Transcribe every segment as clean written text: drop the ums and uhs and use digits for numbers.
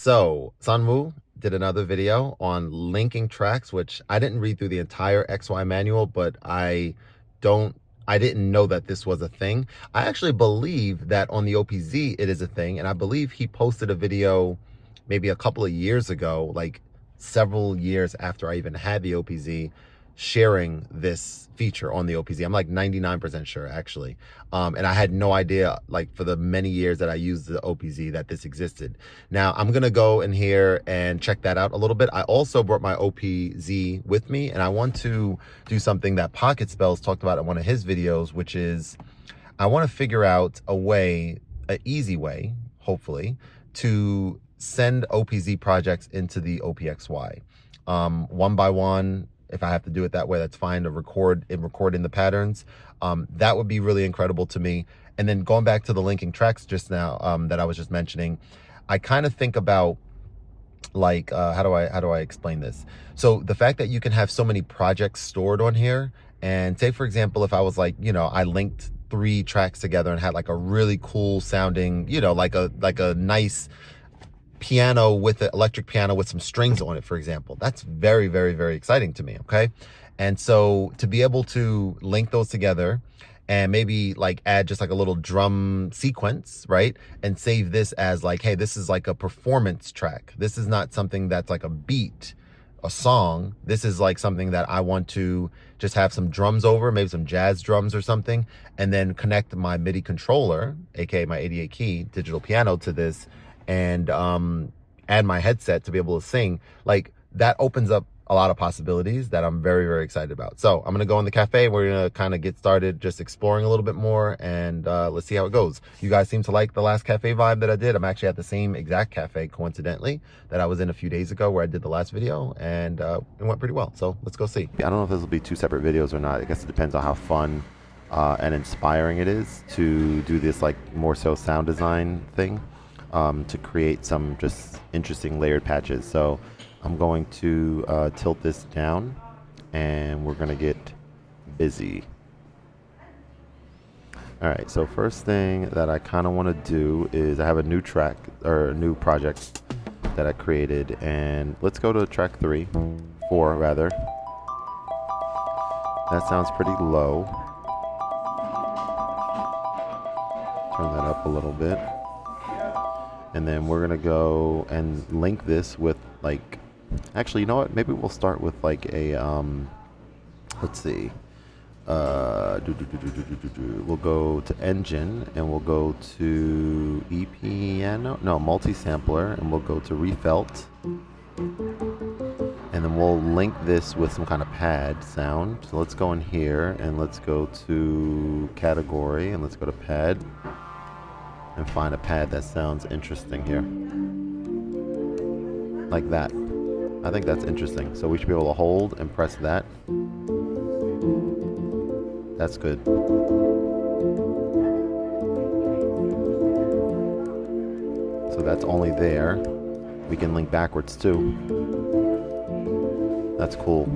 So, Sunwoo did another video on linking tracks, which I didn't read through the entire XY manual, but don't, I didn't know that this was a thing. I actually believe that on the OPZ it is a thing, and I believe he posted a video maybe a couple of years ago, like several years after I even had the OPZ, sharing this feature on the OPZ. I'm like 99% sure actually. And I had no idea, like for the many years that I used the OPZ, that this existed. Now I'm gonna go in here and check that out a little bit. I also brought my OPZ with me, and I want to do something that Pocket Spells talked about in one of his videos, which is I want to figure out a way, an easy way, hopefully, to send OPZ projects into the OPXY. One by one, if I have to do it that way, that's fine, to record in the patterns. That would be really incredible to me. And then going back to the linking tracks just now, that I was just mentioning, I kind of think about, like, how do I explain this? So the fact that you can have so many projects stored on here, and say for example, if I was like, I linked 3 tracks together and had like a really cool sounding, like a nice piano with an electric piano with some strings on it, for example. That's very, very, very exciting to me. Okay. And so to be able to link those together and maybe like add just like a little drum sequence, right? And save this as like, hey, this is like a performance track. This is not something that's like a beat, a song. This is like something that I want to just have some drums over, maybe some jazz drums or something, and then connect my MIDI controller, aka my 88 key digital piano, to this, and add my headset to be able to sing. Like, that opens up a lot of possibilities that I'm very, very excited about. So I'm gonna go in the cafe. We're gonna kind of get started just exploring a little bit more, and let's see how it goes. You guys seem to like the last cafe vibe that I did. I'm actually at the same exact cafe, coincidentally, that I was in a few days ago where I did the last video, and it went pretty well. So let's go see. I don't know if this will be 2 separate videos or not. I guess it depends on how fun and inspiring it is to do this, like, more so sound design thing, to create some just interesting layered patches. So I'm going to tilt this down, and we're gonna get busy. All right, so first thing that I kind of want to do is I have a new track, or a new project that I created, and let's go to track 4 rather. That sounds pretty low. Turn that up a little bit. And then we're gonna go and link this with, like, actually, you know what? Maybe we'll start with like a let's see. We'll go to engine, and we'll go to multi-sampler, and we'll go to refelt, and then we'll link this with some kind of pad sound. So let's go in here, and let's go to category, and let's go to pad, and find a pad that sounds interesting here, like that. I think that's interesting. So we should be able to hold and press that. That's good. So that's only there. We can link backwards too. That's cool.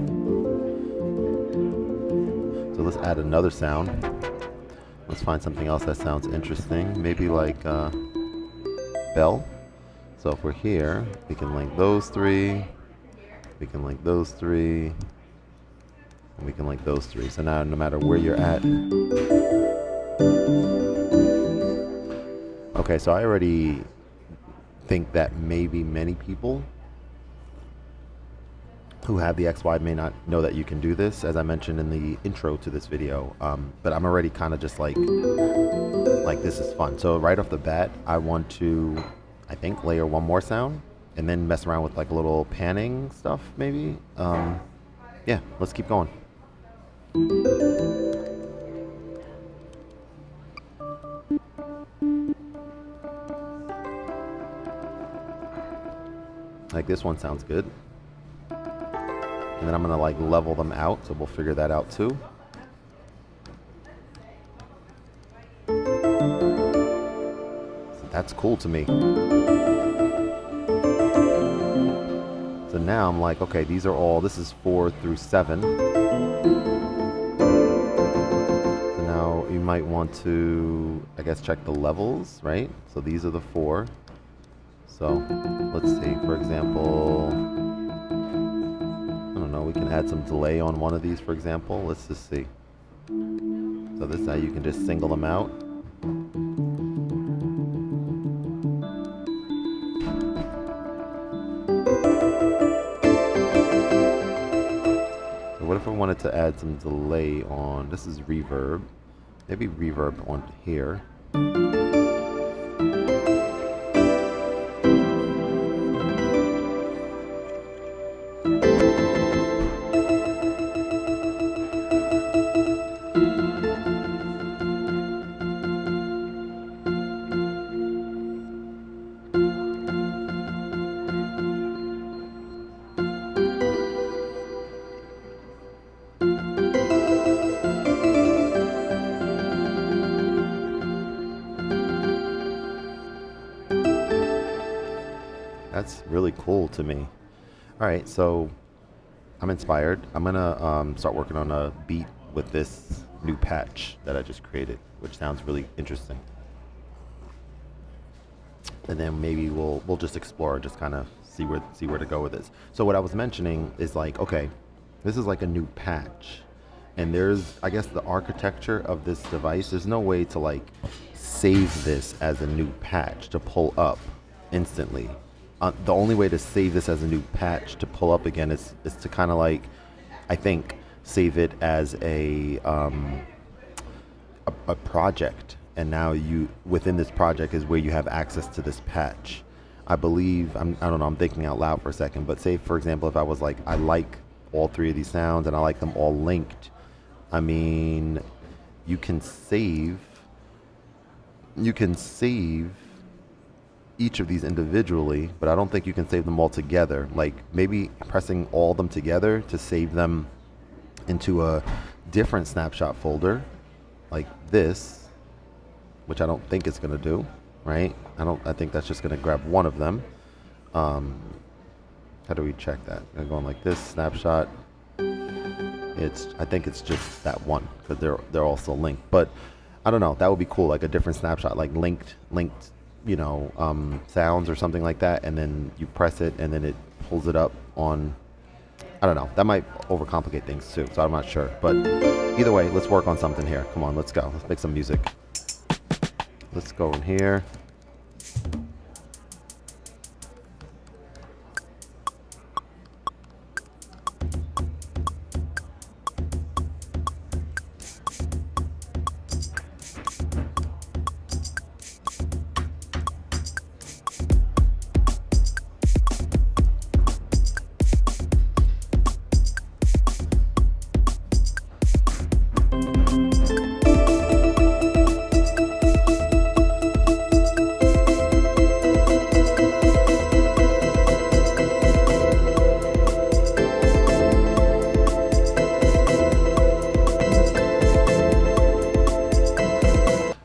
So let's add another sound. Let's find something else that sounds interesting. Maybe like bell. So if we're here, we can link those 3. We can link those 3. And we can link those 3. So now no matter where you're at. Okay, so I already think that maybe many people who have the XY may not know that you can do this, as I mentioned in the intro to this video. But I'm already kind of just like this is fun. So right off the bat, I want to, I think, layer one more sound, and then mess around with like a little panning stuff, maybe. Yeah, let's keep going. Like, this one sounds good. And then I'm gonna like level them out, so we'll figure that out too. So that's cool to me. So now I'm like, okay, these are all, this is 4 through 7. So now you might want to, I guess, check the levels, right? So these are the 4. So let's see, for example, I don't know, we can add some delay on one of these, for example. Let's just see. So this is how you can just single them out. So what if I wanted to add some delay on, this is reverb, maybe reverb on here. That's really cool to me. All right, so I'm inspired. I'm gonna start working on a beat with this new patch that I just created, which sounds really interesting. And then maybe we'll just explore, just kind of see where to go with this. So what I was mentioning is like, okay, this is like a new patch, and there's, I guess, the architecture of this device. There's no way to like save this as a new patch to pull up instantly. The only way to save this as a new patch to pull up again is to kind of like, I think, save it as a project, and now you, within this project is where you have access to this patch. I believe, I don't know, I'm thinking out loud for a second, but say for example, if I was like, I like all three of these sounds and I like them all linked, I mean, you can save each of these individually, but I don't think you can save them all together. Like maybe pressing all of them together to save them into a different snapshot folder like this, which I don't think it's going to do, right? I think that's just going to grab one of them. How do we check that? I'm going like this snapshot. I think it's just that one because they're also linked. But I don't know. That would be cool, like a different snapshot, like linked, you know, sounds or something like that, and then you press it and then it pulls it up on, I don't know, that might overcomplicate things too, so I'm not sure, but either way, let's work on something here. Come on, let's go, let's make some music. Let's go in here.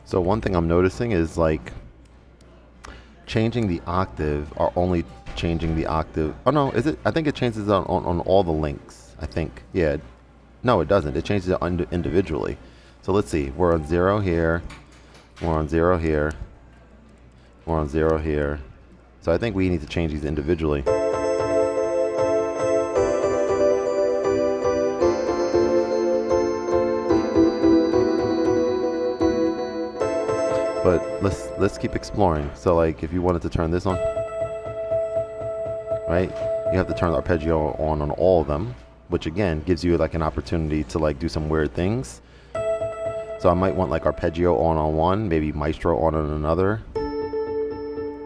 So one thing I'm noticing is like changing the octave or only changing the octave. Oh no, is it? I think it changes on all the links. I think. Yeah. No, it doesn't. It changes it individually. So let's see. We're on 0 here. We're on 0 here. We're on 0 here. So I think we need to change these individually. But let's keep exploring. So like if you wanted to turn this on, right? You have to turn the arpeggio on all of them, which again gives you like an opportunity to like do some weird things. So I might want like arpeggio on one, maybe maestro on another.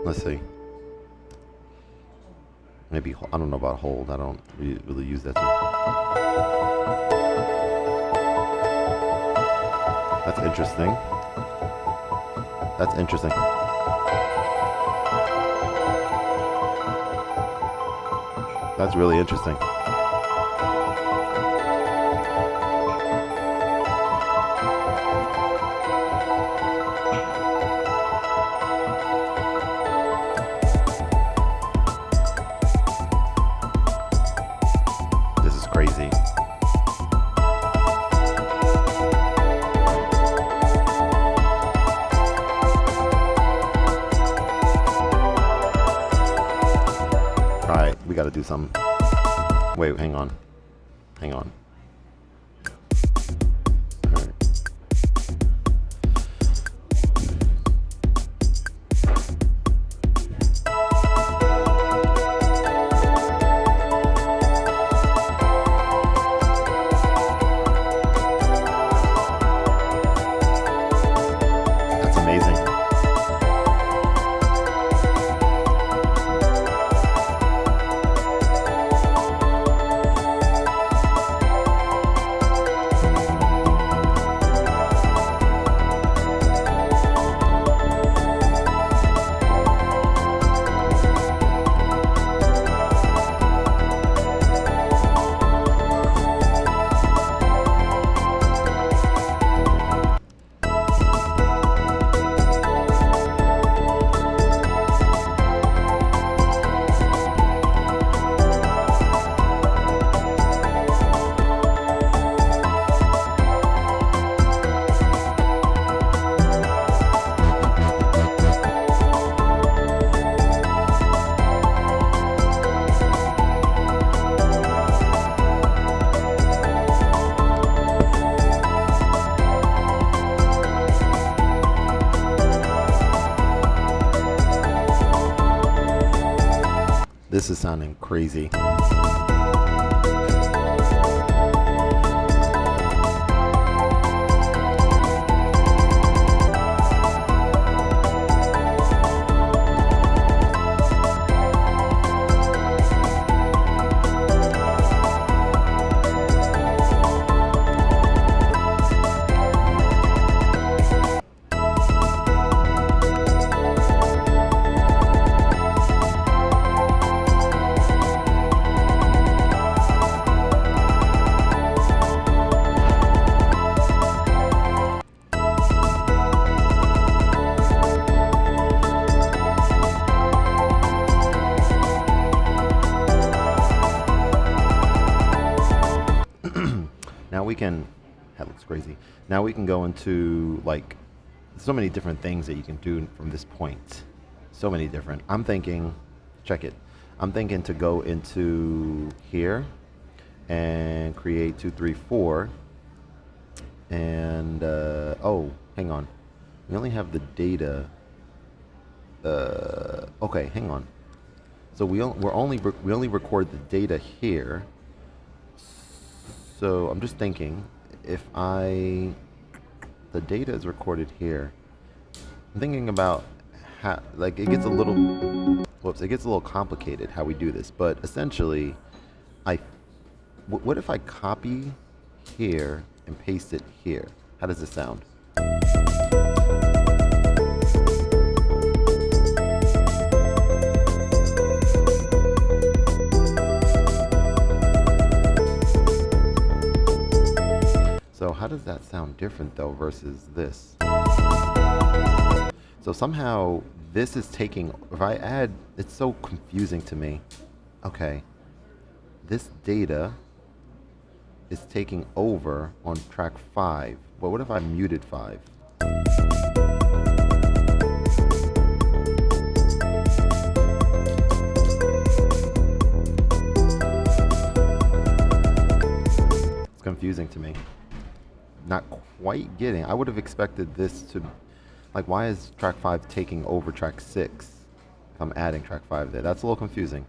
Let's see. Maybe, I don't know about hold. I don't really use that. That's interesting. That's interesting. That's really interesting. This is crazy. we gotta do something. Wait, hang on. Hang on. This is sounding crazy. Now we can, that looks crazy. Now we can go into like so many different things that you can do from this point. So many different. I'm thinking, check it. I'm thinking to go into here and create 2, 3, 4. And, oh, hang on. We only have the data. Okay, hang on. So we only record the data here. So I'm just thinking, if the data is recorded here, I'm thinking about how, like, it gets a little complicated how we do this, but essentially, what if I copy here and paste it here? How does this sound? So how does that sound different though versus this? So somehow this is taking, if I add, it's so confusing to me. Okay, this data is taking over on track 5, but what if I muted 5? It's confusing to me. Not quite getting. I would have expected this to, like, why is track 5 taking over track 6? I'm adding track 5 there. That's a little confusing.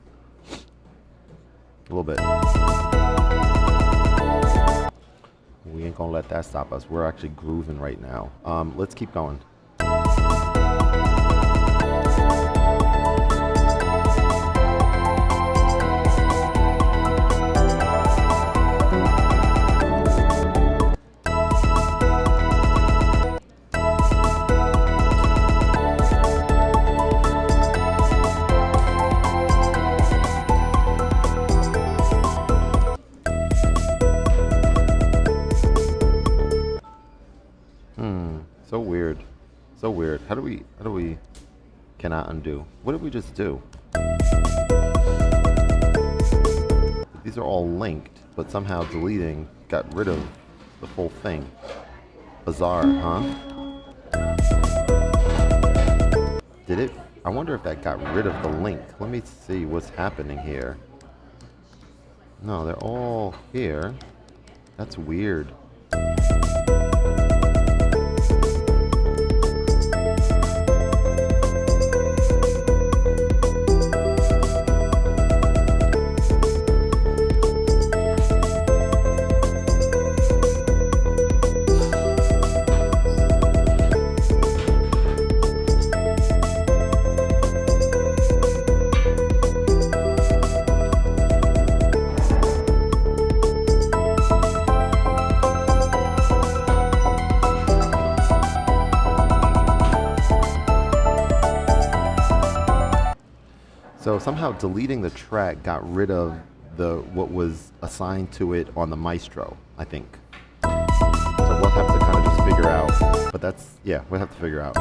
A little bit. We ain't gonna let that stop us. We're actually grooving right now. Let's keep going. So weird. So weird. How do we cannot undo? What did we just do? These are all linked, but somehow deleting got rid of the whole thing. Bizarre, huh? Did it? I wonder if that got rid of the link. Let me see what's happening here. No, they're all here. That's weird. So somehow deleting the track got rid of the what was assigned to it on the Maestro, I think. So we'll have to kind of just figure out. But that's, yeah, we'll have to figure out.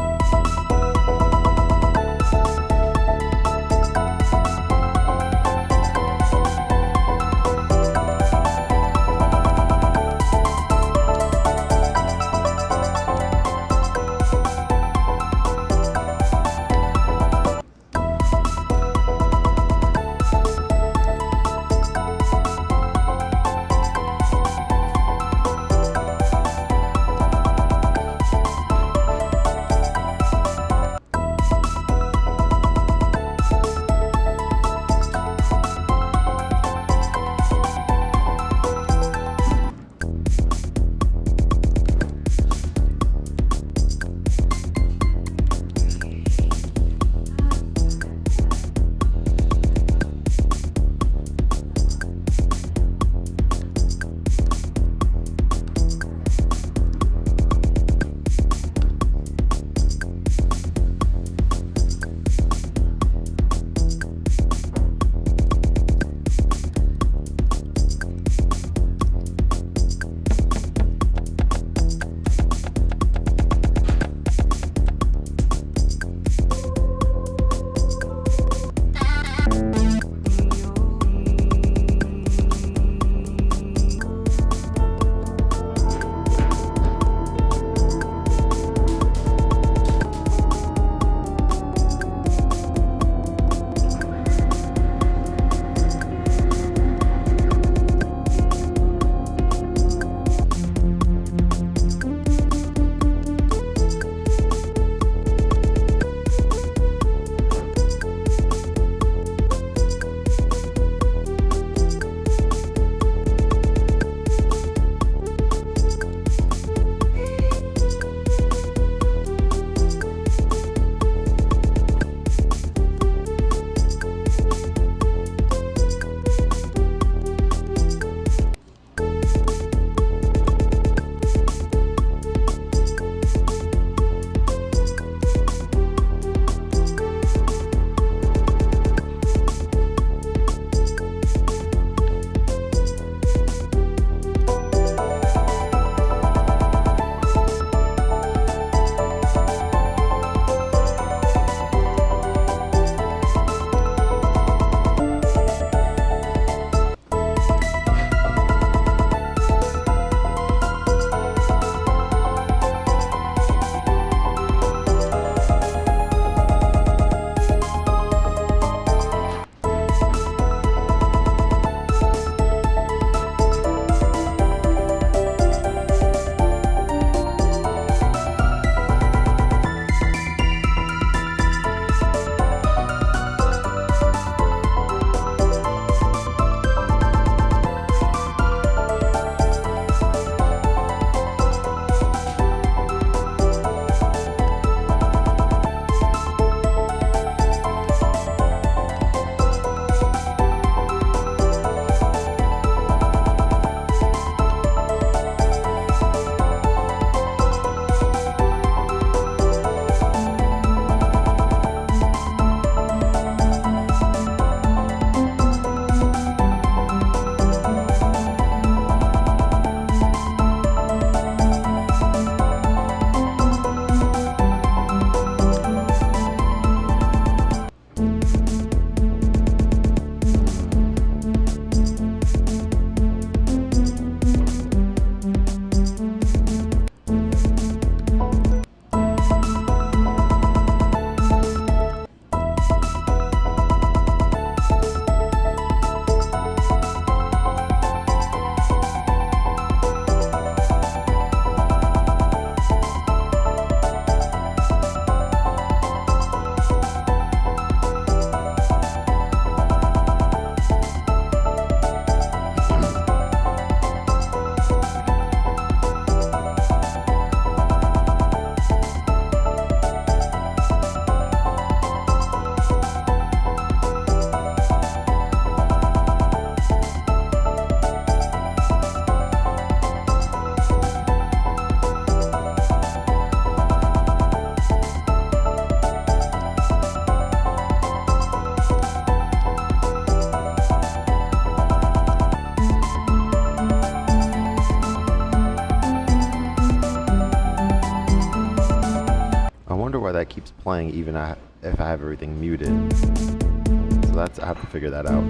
playing even if I have everything muted. So I have to figure that out.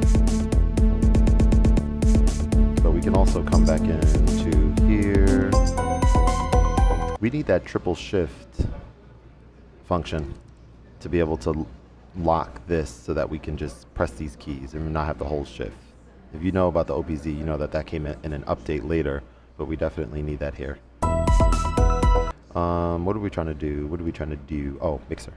But we can also come back into here. We need that triple shift function to be able to lock this so that we can just press these keys and not have to hold shift. If you know about the OPZ, you know that came in an update later, but we definitely need that here. What are we trying to do? What are we trying to do? Oh, mixer.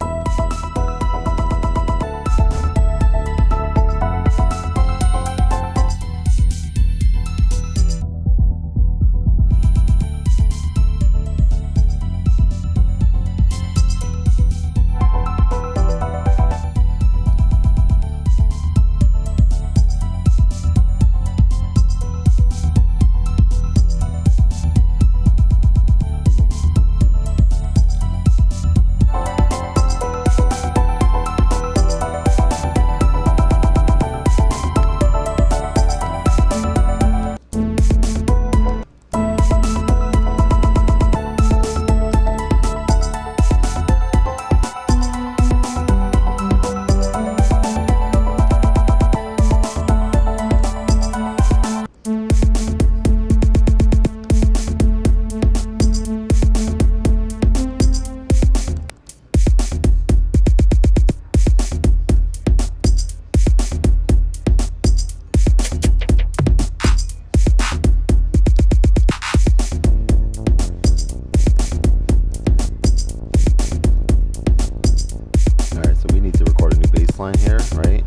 Here, right?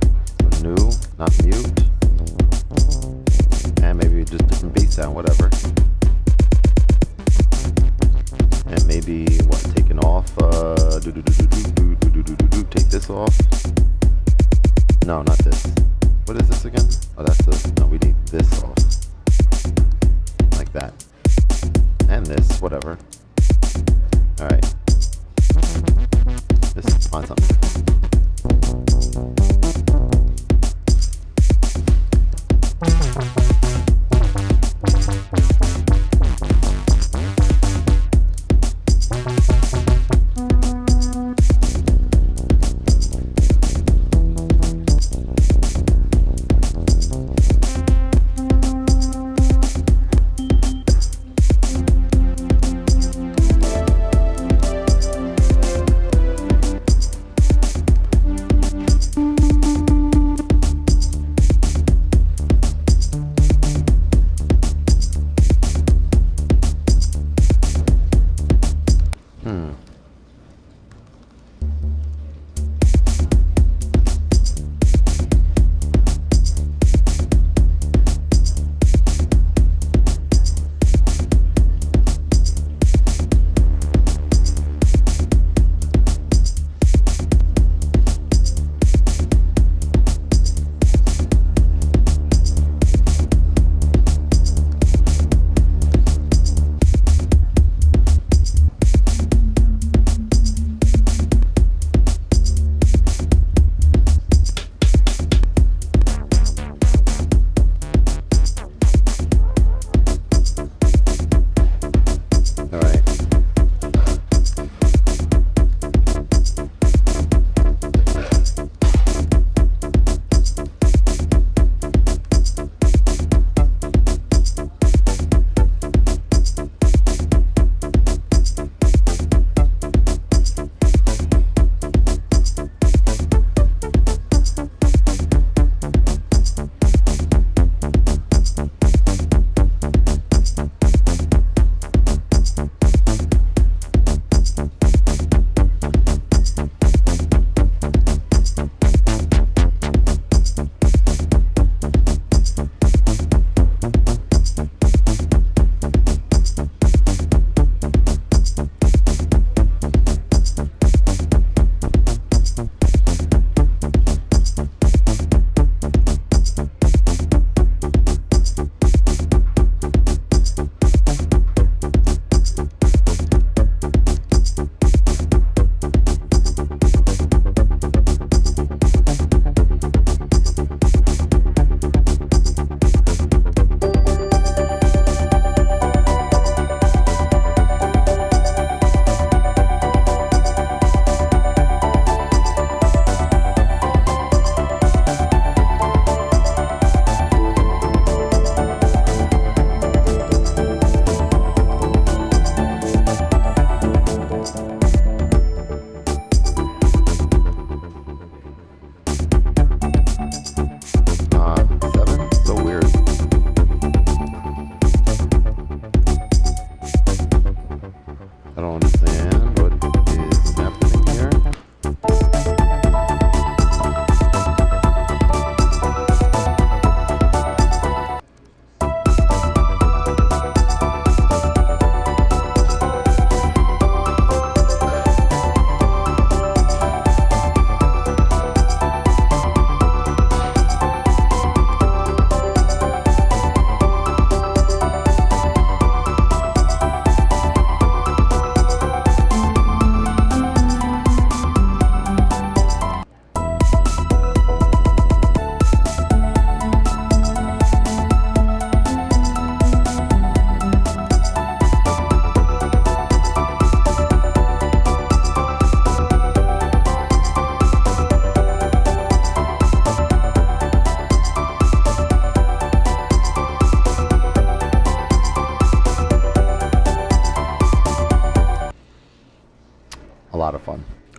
So new, not mute. And maybe just different bass sound, whatever. And maybe what, taking off, take this off. No, not this. What is this again? Oh, that's the, no, we need this off. Like that. And this, whatever. Alright. Let's find something.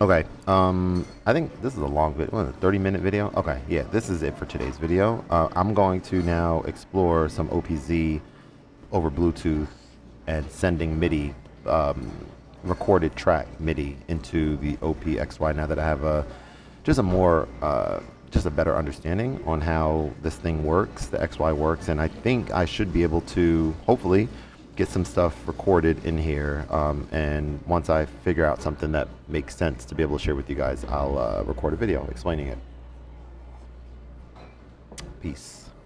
Okay, I think this is a long video, what, a 30-minute video? Okay, yeah, this is it for today's video. I'm going to now explore some OPZ over Bluetooth and sending MIDI, recorded track MIDI into the OPXY now that I have just a more, just a better understanding on how this thing works, the XY works, and I think I should be able to, hopefully, get some stuff recorded in here, and once I figure out something that makes sense to be able to share with you guys, I'll record a video explaining it. Peace.